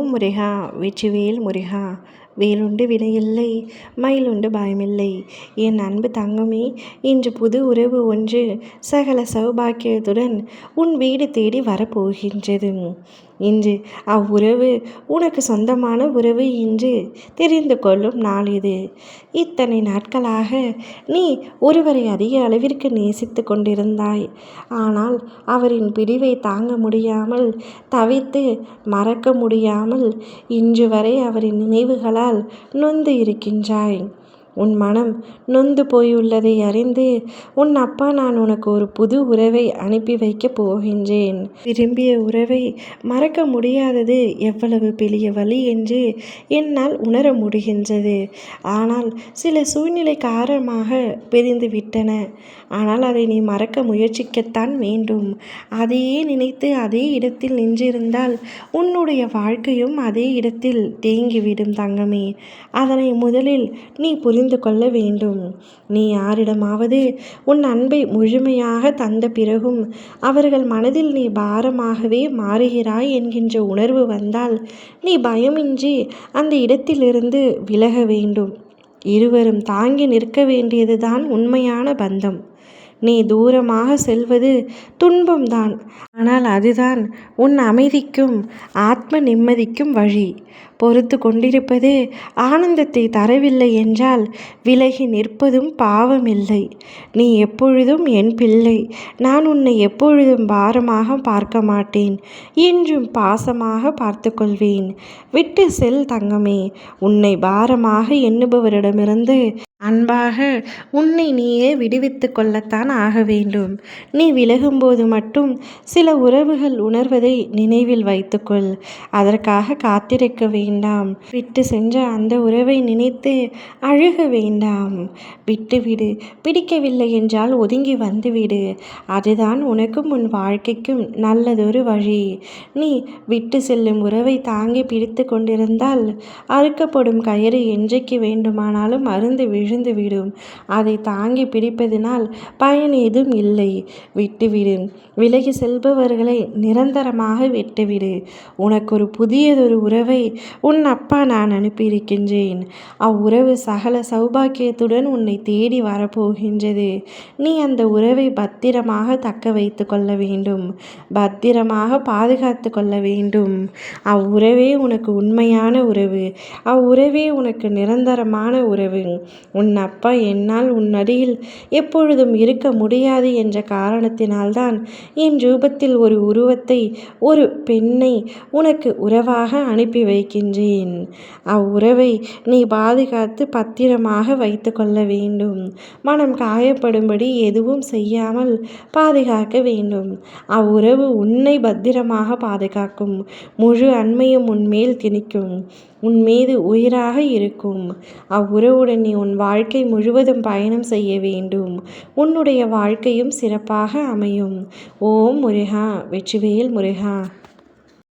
ஓம் முருகா வெற்றிவேல் முருகா. வேலுண்டு வினையில்லை, மயிலுண்டு பயமில்லை. என் அன்பு தங்கமே, இன்று புது உறவு ஒன்று சகல சௌபாக்கியத்துடன் உன் வீடு தேடி வரப்போகின்றது. இன்று அவ்வுறவு உனக்கு சொந்தமான உறவு என்று தெரிந்து கொள்ளும் நாள் இது. இத்தனை நாட்களாக நீ ஒருவரை அதிக அளவிற்கு நேசித்து கொண்டிருந்தாய். ஆனால் அவரின் பிரிவை தாங்க முடியாமல் தவித்து மறக்க முடியாமல் இன்று வரை அவரின் நினைவுகளால் நொந்து இருக்கின்றாய். உன் மனம் நொந்து போயுள்ளதை அறிந்து உன் அப்பா நான் உனக்கு ஒரு புது உறவை அனுப்பி வைக்கப் போகின்றேன். விரும்பிய உறவை மறக்க முடியாதது எவ்வளவு பெரிய வலி என்று என்னால் உணர முடிகின்றது. ஆனால் சில சூழ்நிலை காரணமாக பிரிந்து விட்டன. ஆனால் அதை நீ மறக்க முயற்சிக்கத்தான் வேண்டும். அதையே நினைத்து அதே இடத்தில் நின்றிருந்தால் உன்னுடைய வாழ்க்கையும் அதே இடத்தில் தேங்கிவிடும் தங்கமே. அதனை முதலில் நீ புரிந்து கொள்ள வேண்டும். நீ யாரிடமாவது உன் அன்பை முழுமையாக தந்த பிறகும் அவர்கள் மனதில் நீ பாரமாகவே மாறுகிறாய் என்கின்ற உணர்வு வந்தால் நீ பயமின்றி அந்த இடத்திலிருந்து விலக வேண்டும். இருவரும் தாங்கி நிற்க வேண்டியதுதான் உண்மையான பந்தம். நீ தூரமாக செல்வது துன்பம்தான். ஆனால் அதுதான் உன் அமைதிக்கும் ஆத்ம நிம்மதிக்கும் வழி. பொறுத்து கொண்டிருப்பது ஆனந்தத்தை தரவில்லை என்றால் விலகி நிற்பதும் பாவமில்லை. நீ எப்பொழுதும் என் பிள்ளை. நான் உன்னை எப்பொழுதும் பாரமாக பார்க்க மாட்டேன். என்றும் பாசமாக பார்த்து கொள்வேன். விட்டு செல் தங்கமே. உன்னை பாரமாக எண்ணுபவரிடமிருந்து அன்பாக உன்னை நீயே விடுவித்து கொள்ளத்தான் ஆக வேண்டும். நீ விலகும்போது மட்டும் சில உறவுகள் உணர்வதை நினைவில் வைத்துக்கொள். அதற்காக காத்திருக்க வேண்டாம். விட்டு சென்ற அந்த உறவை நினைத்து அழுக வேண்டாம். விட்டுவிடு. பிடிக்கவில்லை என்றால் ஒதுங்கி வந்துவிடு. அதுதான் உனக்கும் உன் வாழ்க்கைக்கும் நல்லதொரு வழி. நீ விட்டு செல்லும் உறவை தாங்கி பிடித்து கொண்டிருந்தால் அறுக்கப்படும் கயிறு என்றைக்கு வேண்டுமானாலும் அருந்து விழுந்துவிடும். அதை தாங்கி பிடிப்பதினால் பயன் ஏதும் இல்லை. விட்டுவிடு. விலகி செல்பவர்களை நிரந்தரமாக விட்டுவிடு. உனக்கு ஒரு புதியதொரு உறவை உன் அப்பா நான் அனுப்பியிருக்கின்றேன். அவ்வுறவு சகல சௌபாக்கியத்துடன் உன்னை தேடி வரப்போகின்றது. நீ அந்த உறவை பத்திரமாக தக்க வைத்து கொள்ள வேண்டும். பத்திரமாக பாதுகாத்து கொள்ள வேண்டும். அவ்வுறவே உனக்கு உண்மையான உறவு. அவ்வுறவே உனக்கு நிரந்தரமான உறவு. உன் அப்பா என்னால் உன் அருகில் எப்பொழுதும் இருக்க முடியாது என்ற காரணத்தினால்தான் என் ரூபத்தில் ஒரு உருவத்தை, ஒரு பெண்ணை உனக்கு உறவாக அனுப்பி வைக்கின்றேன். அவ்வுறவை நீ பாதுகாத்து பத்திரமாக வைத்து கொள்ள வேண்டும். மனம் காயப்படும்படி எதுவும் செய்யாமல் பாதுகாக்க வேண்டும். அவ்வுறவு உன்னை பத்திரமாக பாதுகாக்கும். முழு அன்மையும் உன்மேல் திணிக்கும். உன் மீது உயிராக இருக்கும். அவ்வுறவுடன் நீ உன் வாழ்க்கை முழுவதும் பயணம் செய்ய வேண்டும். உன்னுடைய வாழ்க்கையும் சிறப்பாக அமையும். ஓம் முருகா வெற்றிவேல் முருகா.